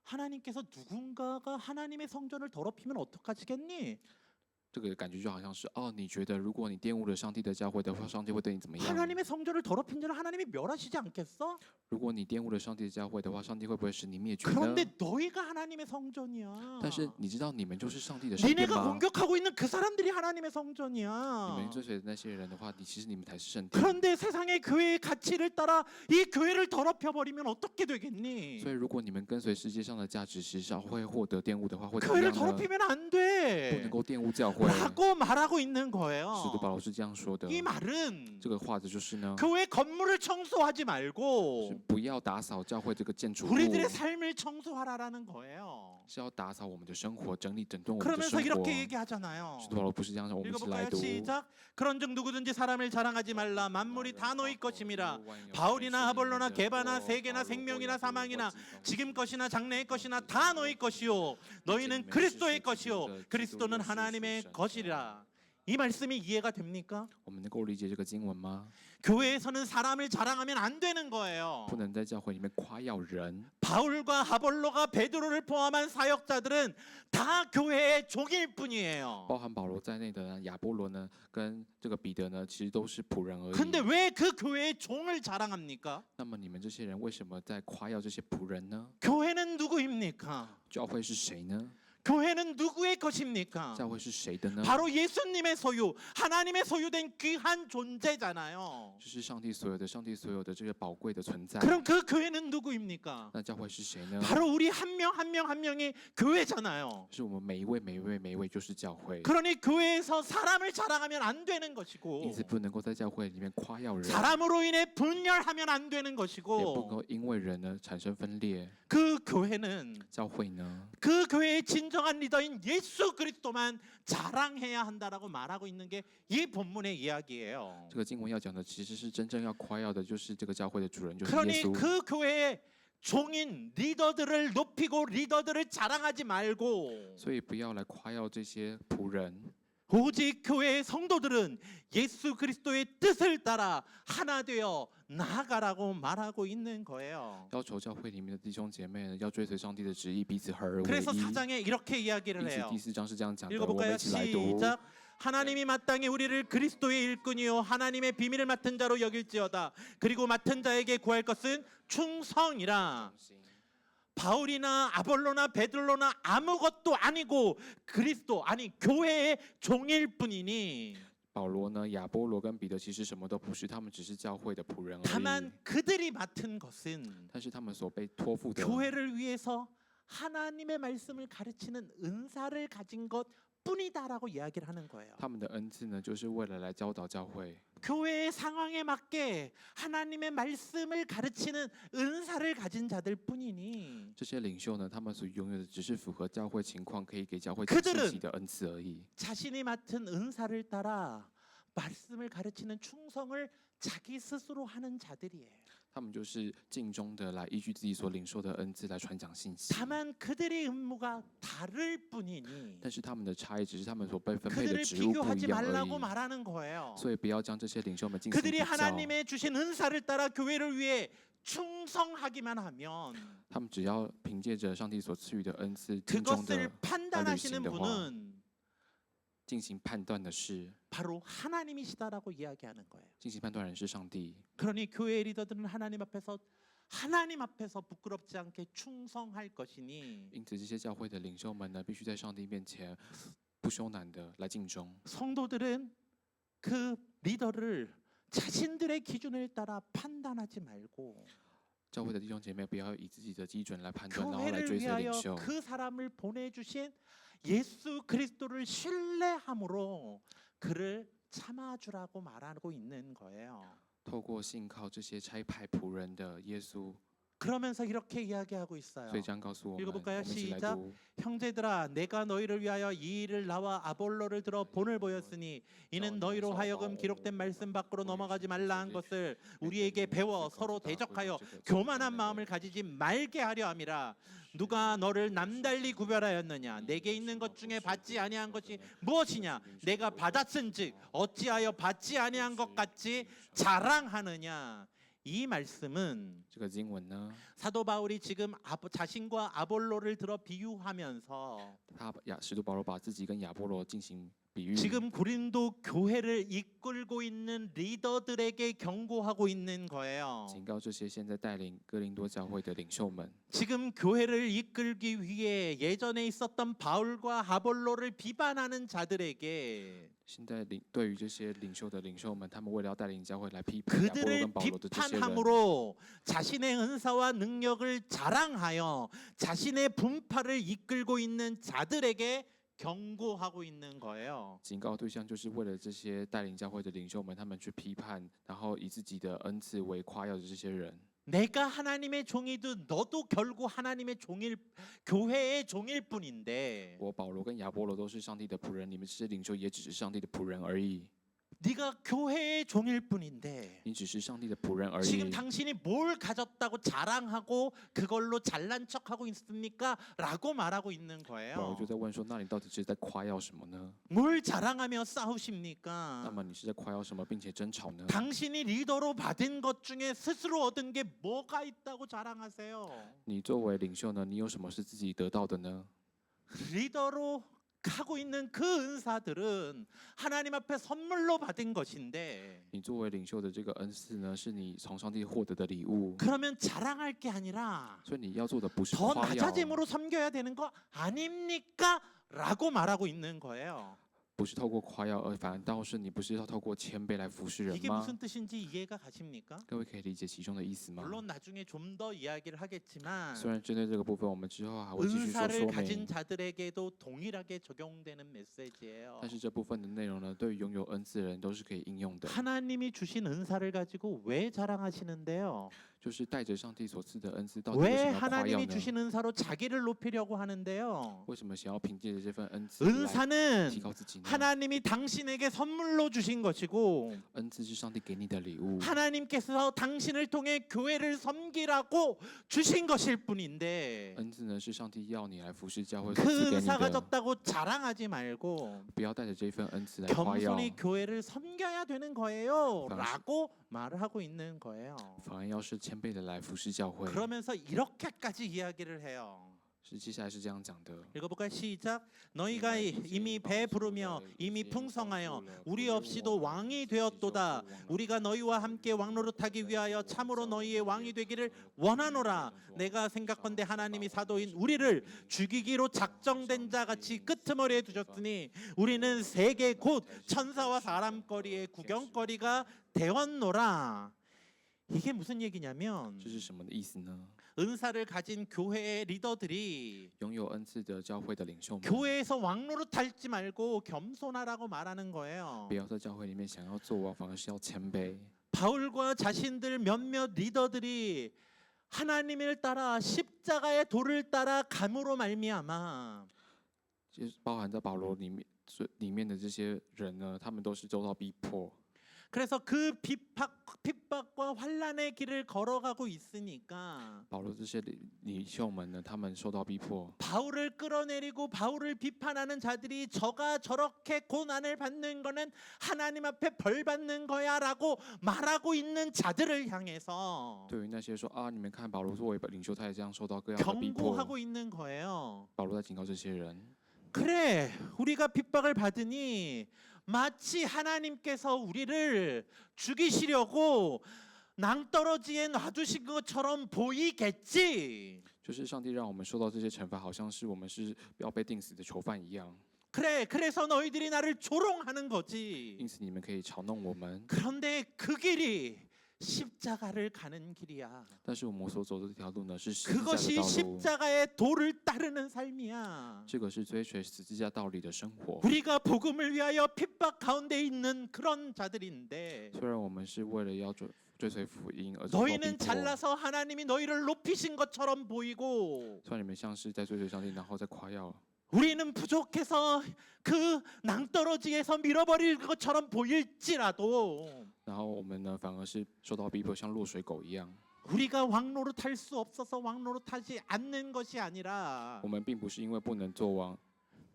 하나님께서 누군가가 하나님의 성전을 더럽히면 어떡하시겠니? 这个感觉就好像是哦，你觉得如果你玷污了上帝的教会的话，上帝会对你怎么样？ 하나님의 성전을 더럽힌 자를 하나님이 멸하시지 않겠어? 如果你玷污了上帝的教会的话，上帝会不会使你灭绝呢？ 그런데 너희가 하나님의 성전이야. 但是你知道你们就是上帝的圣殿 니네가 吗？ 공격하고 있는 그 사람들이 하나님의 你 성전이야. 们追随的那些人的话，其实你们才是圣殿。 그런데 세상의 교회의 가치를 따라 이 교회를 더럽혀 버리면 어떻게 되겠니? 所以如果你们跟随世界上的价值，实际上会获得玷污的话，会怎么 교회를 样呢？ 더럽히면 안 不能 돼. 够玷污教会。 라고 말하고 있는 使徒 거예요. 保罗是这样说的。 이 말은 这个话的就是呢， 교회 건물을 청소하지 是 말고 不要打扫教会这个建筑物， 우리들의 삶을 청소하라라는 거예요. 是要打扫我们的生活，整理整顿我们的 그러면서 生活。 이렇게 얘기하잖아요. 使徒保罗不是这样说，我们一起来 읽어볼까요? 读。 시작. 그런즉 누구든지 사람을 자랑하지 말라. 만물이 다 너희 것임이라. 바울이나 아볼로나 게바나 세계나 생명이나 사망이나 지금 것이나 장래의 것이나 다 너희 것이요 너희는 그리스도의 것이요 그리스도는 하나님의 것이라. 이 말씀이 이해가 됩니까? 我们能够理解这个经文吗？ 교회에서는 사람을 자랑하면 안 되는 거예요. 不能在教会里面夸耀人。 바울과 아볼로가 베드로를 포함한 사역자들은 다 교회의 종일 뿐이에요. 包含保罗在内的呢亚波罗呢，跟这个彼得呢，其实都是仆人而 근데 已。 왜 그 교회의 종을 자랑합니까? 那么你们这些人为什么在夸耀这些仆人呢？ 교회는 누구입니까? 教会是谁呢？ 교회는 누구의 것입니까? 教会是谁的呢？ 바로 예수님의 소유, 하나님의 소유된 귀한 존재잖아요. 这是上帝所有的，上帝所有的这个宝贵的存在。 그럼 그 교회는 누구입니까? 那教会是谁呢？ 바로 우리 한 명 한 명 한 명이 교회잖아요. 是我们每一位、每一位、每一位就是教会。 그러니 교회에서 사람을 자랑하면 안 되는 것이고 因此不能够在教会里面夸耀人， 사람으로 인해 분열하면 안 되는 也不能 것이고 够因为人呢产生分裂。 그 교회는 教会呢， 그 교회의 진정 진정한 리더인 예수 그리스도만 자랑해야 한다라고 말하고 있는 게 이 본문의 이야기예요. 这个经文要讲的其实是真正要夸耀的，就是这个教会的主人，就是耶 그러니 稣。 그 교회의 종인 리더들을 높이고 리더들을 자랑하지 말고 所以不要来夸耀这些仆人， 오직 교회의 성도들은 예수 그리스도의 뜻을 따라 하나 되어 나아가라고 말하고 있는 거예요. 要求教会里面的弟兄姐妹呢，要追随上帝的旨意，彼此合而为 그래서 一。 4장에 이렇게 이야기를 因此 해요. 第4章是这样讲的，我们 읽어볼까요? 一起来读。 시작. 하나님이 마땅히 우리를 그리스도의 일꾼이요 하나님의 비밀을 맡은 자로 여길지어다. 그리고 맡은 자에게 구할 것은 충성이라. 바울이나 아볼로나 베들로나 아무것도 아니고 그리스도 아니 교회의 종일 뿐이니 保罗呢，亚波罗跟彼得其实什么都不是，他们只是教会的仆人而已。 다만 그들이 맡은 것은 但是他们所被托付的， 교회를 위해서 하나님의 말씀을 가르치는 은사를 가진 것 뿐이다라고 이야기를 하는 거예요. 他们的恩赐呢，就是为了来教导教会， 교회의 상황에 맞게 하나님의 말씀을 가르치는 은사를 가진 자들 뿐이니 这些领袖呢，他们所拥有的只是符合教会情况，可以给教会 그들은 讲信息的恩赐而已。 자신이 맡은 은사를 따라 말씀을 가르치는 충성을 자기 스스로 하는 자들이에요. 他们就是尽忠的来依据自己所领受的恩赐来传讲信息。 다만 그들의 임무가 다를 뿐이니 但是他们的差异只是他们所被分配的 그들을 职务不一 비교하지 样而 말라고 已。 말하는 거예요. 所以不要将这些领袖们进行比 그들이 较。 하나님의 주신 은사를 따라 교회를 위해 충성하기만 하면 他们只要凭借着上帝所赐予的恩赐，尽忠 그것을 的 판단하시는 다履行的话， 분은 进行判断的是， 바로 하나님이시다라고 이야기하는 거예요. 进行判断人是上帝。 그러니 교회 리더들은 하나님 앞에서 부끄럽지 않게 충성할 것이니 因此，这些教会的领袖们呢，必须在上帝面前不羞赧的来尽忠。 성도들은 그 리더를 자신들의 기준을 따라 판단하지 말고 教会的弟兄姐妹不要以自己的基准来判断，然后来 교회를 追随 위하여 领袖。 그 사람을 보내주신 예수 그리스도를 신뢰함으로 그를 참아주라고 말하고 있는 거예요. 透过信靠这些差派仆人的耶稣， 그러면서 이렇게 이야기하고 있어요. 所以这样告诉我们，我 읽어볼까요? 们一起来 시작. 读。 형제들아 내가 너희를 위하여 이 일을 나와 아볼로를 들어 본을 보였으니 이는 너희로 하여금 기록된 말씀 밖으로 넘어가지 말라 한 것을 우리에게 배워 서로 대적하여 교만한 마음을 가지지 말게 하려 함이라. 누가 너를 남달리 구별하였느냐? 내게 있는 것 중에 받지 아니한 것이 무엇이냐? 내가 받았은즉 어찌하여 받지 아니한 것 같이 자랑하느냐? 이 말씀은 这个经文呢， 사도 바울이 지금 자신과 아볼로를 들어 비유하면서 使徒保罗把自己跟亚波罗进行比喻， 지금 고린도 교회를 이끌고 있는 리더들에게 경고하고 있는 거예요. 警告这些现在带领哥林多教会的领袖们。 지금 교회를 이끌기 위해 예전에 있었던 바울과 아볼로를 비판하는 자들에게 现在对于这些领袖的领袖们，他们为了要带领教会来批判亚波罗 그들을 跟保罗的这些人， 비판함으로 자신의 은사와 능력을 자랑하여 자신의 분파를 이끌고 있는 자들에게 경고하고 있는 거예요. 警告对象就是为了这些带领教会的领袖们，他们去批判，然后以自己的恩赐为夸耀的这些人。 내가 하나님의 종이든 너도 결국 하나님의 교회의 종일 뿐인데 我保罗跟亚波罗都是上帝的仆人，你们这些领袖也只是上帝的仆人而已。 네가 교회의 종일 뿐인데 你只是上帝的仆人而 지금 已。 당신이 뭘 가졌다고 자랑하고 그걸로 잘난 척하고 있습니까? 라고 말하고 있는 保罗 거예요. 就在问说：“那你到底是在夸耀什么呢？ 뭘 자랑하며 那 싸우십니까? 么你是在夸耀什么，并且争吵呢？ 당신이 리더로 받은 것 중에 스스로 얻은 게 뭐가 있다고 자랑하세요? 你作为领袖呢，你有什么是自己得到的呢？ 리더로 하고 있는 그 은사들은 하나님 앞에 선물로 받은 것인데 你作为领袖的这个恩赐呢，是你从上帝获得的礼物， 그러면 자랑할 게 아니라 所以你要做的不是 더 夸耀， 낮아짐으로 섬겨야 되는 거 아닙니까? 라고 말하고 있는 거예요. 不是透过夸耀，而反倒是你不是要透过谦卑来服侍人 이게 吗？ 무슨 뜻인지 이해가 가십니까? 各位可以理解其中的意思吗？ 물론 나중에 좀 더 이야기를 하겠지만 虽然针对这个部分，我们之后还会继续说 은사를 说 가진 明， 자들에게도 동일하게 적용되는 메시지예요. 但是这部分的内容呢，对于拥有恩赐的人都是可以应用的， 하나님이 주신 은사를 가지고 왜 자랑하시는데요? 就是带着上帝所赐的恩赐，到底为 왜 什么要夸耀 하나님이 呢？ 주신 은사로 자기를 높이려고 하는데요? 为什么想要凭借着这份恩赐来 은사는 提高自己呢？ 하나님이 당신에게 선물로 주신 것이고 恩赐是上帝给你的礼物， 하나님께서 당신을 통해 교회를 섬기라고 주신 것일 뿐인데 恩赐呢是上帝要你来服侍教会所赐 그 给你 은사 的， 가졌다고 자랑하지 말고 不要带着这份恩赐来夸耀， 겸손히 교회를 섬겨야 되는 거예요 당신- 라고 말을 하고 있는 거예요. 反而要是谦卑的来服侍教会。 그러면서 이렇게까지 이야기를 해요. 是接下来是这样讲的。 읽어볼까요? 시작. 너희가 이미 배부르며 이미 풍성하여 우리 없이도 왕이 되었도다. 우리가 너희와 함께 왕노릇하기 위하여 참으로 너희의 왕이 되기를 원하노라. 내가 생각건대 하나님이 사도인 우리를 죽이기로 작정된 자 같이 끄트머리에 두셨으니 우리는 세계 곧 천사와 사람거리의 구경거리가 되었노라. 이게 무슨 얘기냐면 这是什么的意思呢？ 은사를 가진 교회의 리더들이 拥有恩赐的教会的领袖们， 교회에서 왕노릇 할지 말고 겸손하라고 말하는 거예요. 不要在教会里面想要做王，反而是要谦卑。 바울과 자신들 몇몇 리더들이 하나님을 따라 십자가의 도를 따라 감으로 말미암아 就是包含在保罗里面的这些人呢，他们都是受到逼迫， 그래서 그 핍박과 환란의 길을 걸어가고 있으니까 保罗这些领袖们呢，他们受到逼迫， 바울을 끌어내리고 바울을 비판하는 자들이 저가 저렇게 고난을 받는 거는 하나님 앞에 벌 받는 거야라고 말하고 있는 자들을 향해서 对于那些说啊，你们看保罗作为领袖，他也这样受到各样的逼迫。 경고하고 있는 거예요. 保罗在警告这些人， 그래, 우리가 핍박을 받으니 마치 하나님께서 우리를 죽이시려고 낭떠러지에 놔두신 것처럼 보이겠지. 就是上帝让我们受到这些惩罚，好像是我们是要被定死的囚犯一样。 그래, 그래서 너희들이 나를 조롱하는 거지. 因此你们可以嘲弄我们， 그런데 그 길이 십자가를 가는 길이야. 但是我们所走的这条路呢，是十字架的 그것이 道路。 십자가의 도를 따르는 삶이야. 这个是追随十字架道理的生活。 우리가 복음을 위하여 핍박 가운데 있는 그런 자들인데 虽然我们是为了要追随福音而受到逼 너희는 迫， 잘나서 하나님이 너희를 높이신 것처럼 보이고 虽然你们像是在追随上帝，然后在夸耀， 우리는 부족해서 그 낭떠러지에서 밀어버릴 것처럼 보일지라도 然后我们呢反而是受到逼迫，像落水狗一样。 우리가 왕노릇 할 수 없어서 왕노릇 하지 않는 것이 아니라 我们并不是因为不能做王，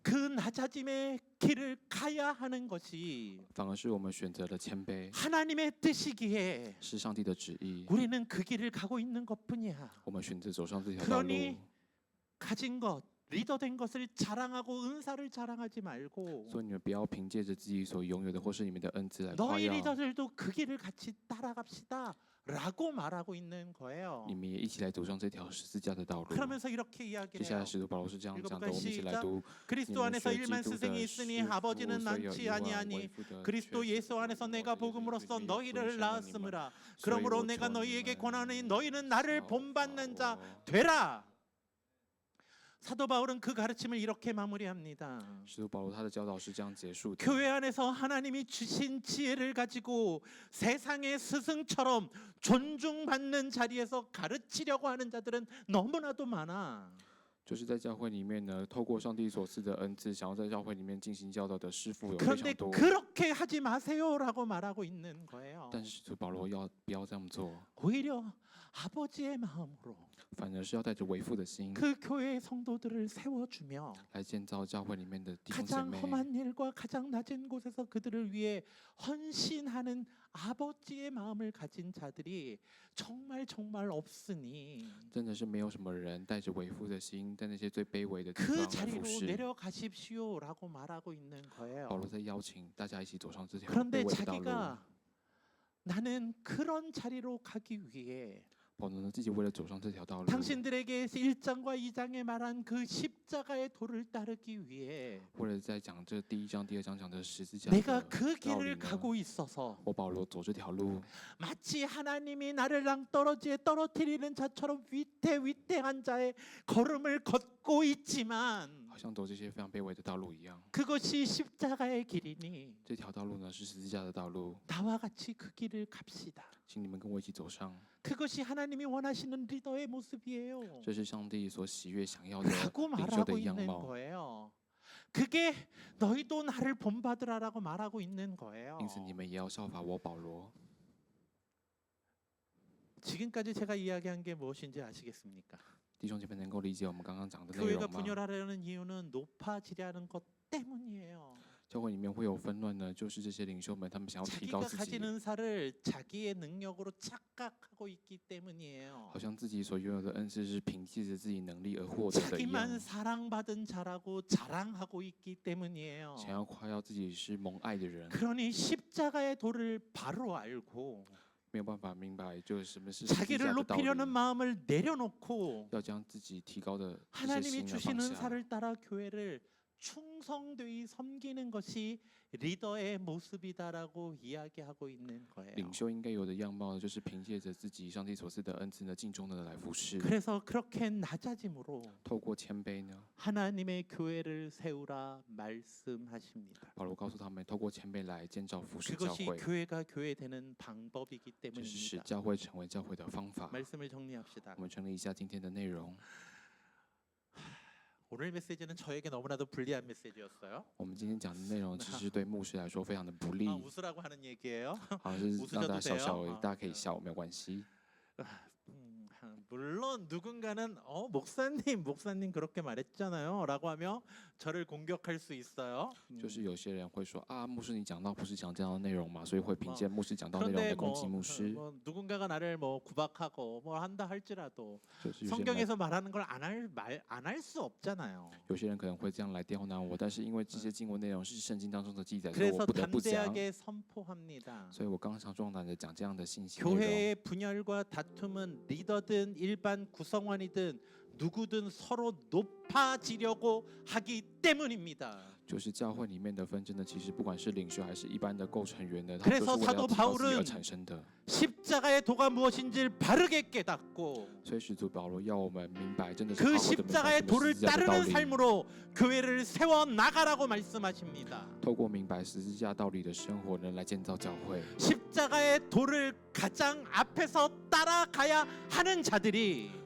그 낮아짐의 길을 가야 하는 것이 反而是我们选择了谦卑， 하나님의 뜻이기에 是上帝的旨意。 우리는 그 길을 가고 있는 것뿐이야. 我们选择走上这条道路， 그러니 가진 것, 리더된 것을 자랑하고 은사를 자랑하지 말고 所以你们不要凭借着自己所拥有的或是你们的恩赐来夸 너희 耀， 리더들도 그 길을 같이 따라갑시다 라고 말하고 있는 거예요. 你们也一起来走上这条十字架的道路。 그러면서 이렇게 接 이야기를 下来 해요. 使徒保罗是这样讲的， 읽어볼까요? 我们一起来 시작. 读。 그리스도 안에서 일만 스승이 있으니 아버지는 많지 아니하니 그리스도 예수 안에서 내가 복음으로써 너희를 낳았으므라. 그러므로 내가 너희에게 권하니 너희는 나를 본받는 자 되라. 사도 바울은 그 가르침을 이렇게 마무리합니다. 使徒保罗他的教导是这样结束的。 교회 안에서 하나님이 주신 지혜를 가지고 세상의 스승처럼 존중받는 자리에서 가르치려고 하는 자들은 너무나도 많아. 就是在教会里面呢，透过上帝所赐的恩赐，想要在教会里面进行教导的师傅有非 그런데 常多。 그렇게 하지 마세요라고 말하고 있는 거예요. 但是使徒保罗不要这样做， 오히려 아버지의 마음으로 反而是要带着为父的心 그 교회의 성도들을 세워주며 来建造教会里面的弟兄姐 가장 妹。 험한 일과 가장 낮은 곳에서 그들을 위해 헌신하는 아버지의 마음을 가진 자들이 정말 정말 없으니 真的是没有什么人带着为父的心，在那些最卑微的地 그 方来服 자리로 侍。 내려가십시오라고 말하고 있는 保 거예요. 罗在邀请大家一起走上这条 그런데 卑微的道路。 자기가 나는 그런 자리로 가기 위해 保罗呢自己为了走上这条道路， 당신들에게 1장과 2장에 말한 그 십자가의 도를 따르기 위해 为了在讲这第一章、第二章讲的十字架 내가 的 그 道理 길을 呢， 가고 있어서 我保罗走这条路， 마치 하나님이 나를 낭떠러지에 떨어뜨리는 자처럼 위태위태한 자의 걸음을 걷고 있지만 好像走这些非常卑微的道路一样。 그것이 십자가의 길이니 这条道路呢是十字架的道路， 나와 같이 그 길을 갑시다. 请你们跟我一起走上。 그것이 하나님이 원하시는 리더의 모습이에요. 这是上帝所喜悦想要的 라고 领袖的 말하고 样 있는 貌。 거예요. 그게 너희도 나를 본받으라라고 말하고 있는 거예요. 因此你们也要效法我保罗。 지금까지 제가 이야기한 게 무엇인지 아시겠습니까? 弟兄姐妹能够理解我们刚刚讲的内 교회가 容吗？ 분열하려는 이유는 높아지려는 것 때문이에요. 教会里面会有纷乱呢，就是这些领袖们他们想要提高 자기가 自己， 가진 은사를 자기의 능력으로 착각하고 있기 때문이에요. 好像自己所拥有的恩赐是凭借着自己能力而获得的一 자기만 样， 사랑받은 자라고 자랑하고 있기 때문이에요. 想要夸耀自己是蒙爱的人， 그러니 십자가의 도를 바로 알고 没有办法明白就是什么是十字 자기를 架的道理， 높이려는 마음을 내려놓고 要将自己提高的这些 하나님이 心呢 주신 放下， 은사를 따라 교회를 충성되이 섬기는 것이 리더의 모습이다라고 이야기하고 있는 거예요. 领袖应该有的样貌呢，就是凭借着自己上帝所赐的恩赐呢，尽忠的来服侍， 그래서 그렇게 낮아짐으로 透过谦卑呢， 하나님의 교회를 세우라 말씀하십니다. 保罗告诉他们，透过谦卑来建造服侍教 그것이 会， 교회가 교회되는 방법이기 这是使 때문입니다. 教会成为教会的方法。 말씀을 정리합시다. 我们整理一下今天的内容。 오늘 메시지는 저에게 너무나도 불리한 메시지였어요. 我们今天讲的内容其实对牧师来说非常的不利， 웃으라고 하는 얘기예요. 好像是让大家笑笑而已， 웃으셔도 돼요 大家可以笑，没有关系。 물론 누군가는 목사님 그렇게 말했잖아요.라고 하며 저를 공격할 수 있어요. 就是有些人会说啊，牧师你讲到不是讲这样的内容嘛，所以会凭借牧师讲到内容 그런데 来攻击牧师。 뭐 누군가가 나를 뭐 구박하고 뭐 한다 할지라도 就是有些人 성경에서 말하는 걸 안 할 수 없잖아요. 有些人可能会这样来刁难我，但是因为这些经文内容是圣经当中的记载，所以 그래서 我不得不讲。 담대하게 선포합니다. 所以我刚强壮胆的讲这样的信息内容。 교회의 분열과 다툼은 리더든 일반 구성원이든 누구든 서로 높아지려고 하기 때문입니다. 就是教会里面的纷争呢，其实不管是领袖还是一般的构成员呢，他 그래서 们都是为了要 사도 提高自己 바울은 而产生的。 십자가의 도가 무엇인지를 바르게 깨닫고 所以使徒保罗要我们明白，真的是 그 好好地明白 십자가의 什么 도를 是十字架的道 따르는 理。 삶으로 교회를 세워 나가라고 말씀하십니다. 透过明白十字架道理的生活呢，来建造教会。 십자가의 도를 가장 앞에서 따라가야 하는 자들이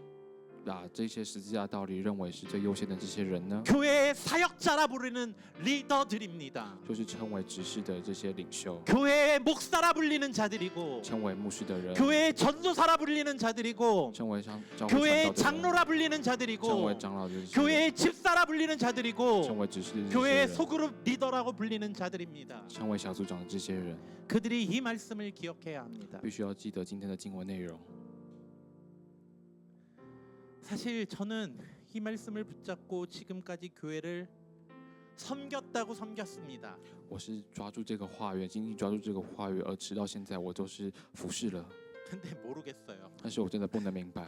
把这些十字架道理认为是最优先的这些人呢， 교회의 사역자라 부르는 리더들입니다. 就是称为执事的这些领袖， 교회의 목사라 불리는 자들이고 称为牧师的人， 교회의 전도사라 불리는 자들이고 称为教会 교회의 传道的人， 장로라 불리는 称为 자들이고 长老的这些人， 교회의 집사라 불리는 称 자들이고 为执事的这些 교회의 人， 소그룹 리더라고 불리는 자들입니다. 称为小组长的这些人， 그들이 이 말씀을 기억해야 합니다. 必须要记得今天的经文内容。 사실 저는 이 말씀을 붙잡고 지금까지 교회를 섬겼다고 섬겼습니다. 我是抓住这个话语，紧紧抓住这个话语，而直到现在我都是服侍了。 근데 모르겠어요. 但是我真的不能明白，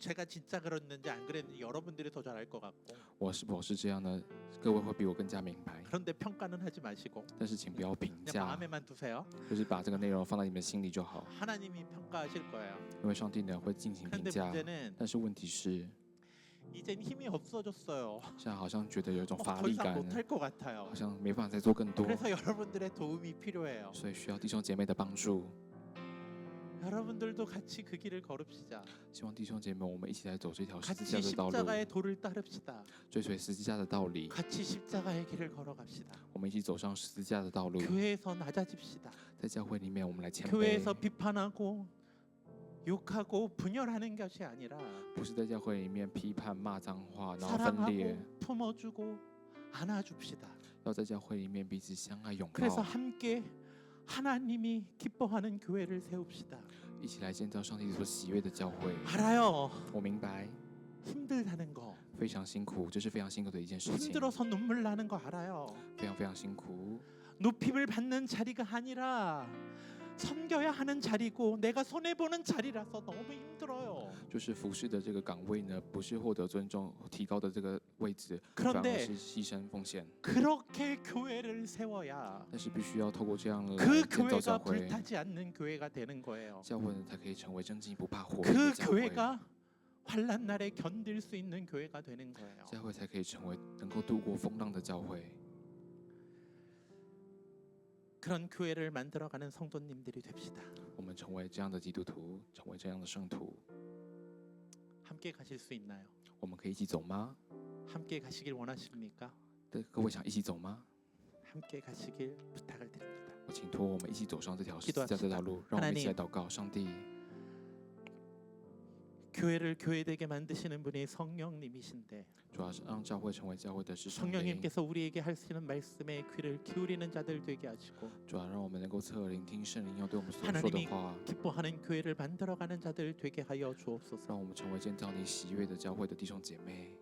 제가 진짜 그랬는지 안 그랬는지 여러분들이 더 잘 알 것 같고. 我是否是这样呢？各位会比我更加明白。 그런데 평가는 하지 마시고 但是请不要评 그냥 价， 마음에만 두세요. 就是把这个内容放在你们心里就好， 하나님이 평가하실 거예요. 因为上帝呢会进行评 그런데 价。 문제는 但是问题是， 이젠 힘이 없어졌어요. 现在好像觉得有一种 뭐 乏 더 力 이상 感， 못할 것 같아요. 好像没办法再做更多， 그래서 여러분들의 도움이 필요해요. 所以需要弟兄姐妹的帮助。 여러분들도 같이 그 길을 걸읍시다. 希望弟兄姐妹我们一起来走这条十字 같이 架的道路， 십자가의 도를 따릅시다. 追随十字架的道理， 같이 십자가의 길을 걸어갑시다. 我们一起走上十字架的道路。 교회에서 낮아집시다. 在教会里面，我们来谦卑 교회에서 ， 비판하고 욕하고 분열하는 것이 아니라 不是在教会里面批判、骂脏话，然后分裂 사랑하고 ， 품어주고 안아줍시다. 要在教会里面彼此相爱拥 그래서 抱， 함께 하나님이 기뻐하는 교회를 세웁시다. 一起来建造上帝所喜悦的教会。 알아요. 我明白， 힘들다는 거. 非常辛苦，这是非常辛苦的一件事情， 힘들어서 눈물 나는 거 알아요. 非常非常辛苦。 높임을 받는 자리가 아니라 섬겨야 하는 자리고 내가 손해 보는 자리라서 너무 힘들어요. 就是服侍的这个岗位呢，不是获得尊重、提高的这个位置，反而 그런데 是牺牲奉献。 그렇게 교회를 세워야 但是必须要透过这样来 그 建造教 교회가 会， 불타지 않는 교회가 되는 거예요. 教会呢才可以成为真正不怕火 그 的教会， 교회가 환난 날에 견딜 수 있는 교회가 되는 거예요. 教会才可以成为能够度过风浪的教会。 그런 교회를 만들어가는 성도님들이 됩시다. 我们成为这样的基督徒，成为这样的圣徒， 함께 가실 수 있나요? 我们可以一起走吗？ 함께 가시길 원하십니까? 对，各位想一起走吗？ 함께 가시길 부탁을 드립니다. 我请托我们一起走上这条十字 기도합시다 架这条路，让我们一起来祷告。上帝， 교회를 교회되게 만드시는 분이 성령님이신데 主要是让教会成为教会的是圣灵， 성령님께서 우리에게 하시는 말씀에 귀를 기울이는 자들 되게 하시고 主要让我们能够侧耳聆听圣灵要对我们所说的 하나님이 话， 기뻐하는 교회를 만들어가는 자들 되게 하여 주옵소서. 让我们成为建造你喜悦的教会的弟兄姐妹。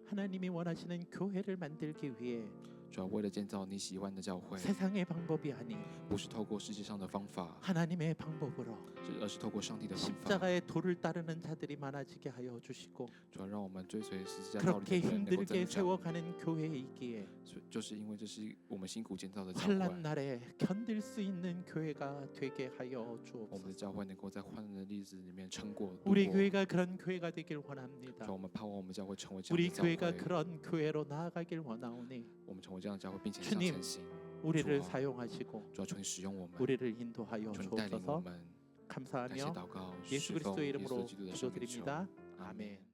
하나님이 원하시는 교회를 만들기 위해 主要为了建造你喜欢的教会， 세상의 방법이 아닌 不是透过世界上的方法， 하나님의 방법으로 而是透过上帝的方法。 십자가의 도를 따르는 자들이 많아지게 하여 주시고 主要让我们追随十字架道理 그렇게 的人能够 힘들게 增长， 세워가는 교회이기에 就是因为这是我们辛苦建造的教 환난 会， 날에 견딜 수 있는 교회가 되게 하여 我们的 주옵소서. 教会能够在患难的日子里面撑过度 우리 过。 교회가 그런 교회가 되길 主 원합니다. 要我们盼望我们教会成为这样 우리 的教 교회가 会， 그런 교회로 나아가길 원하오니 我们成为这样的教会，并且 주님 向前行。 우리를 주아, 사용하시고 主要求你使用我们， 우리를 인도하여 求你带领我 주옵소서. 们。感谢 감사하며 祷告， 예수 侍奉 그리스도의 耶稣 이름으로 基督的圣名求， 기도드립니다. 阿 아멘.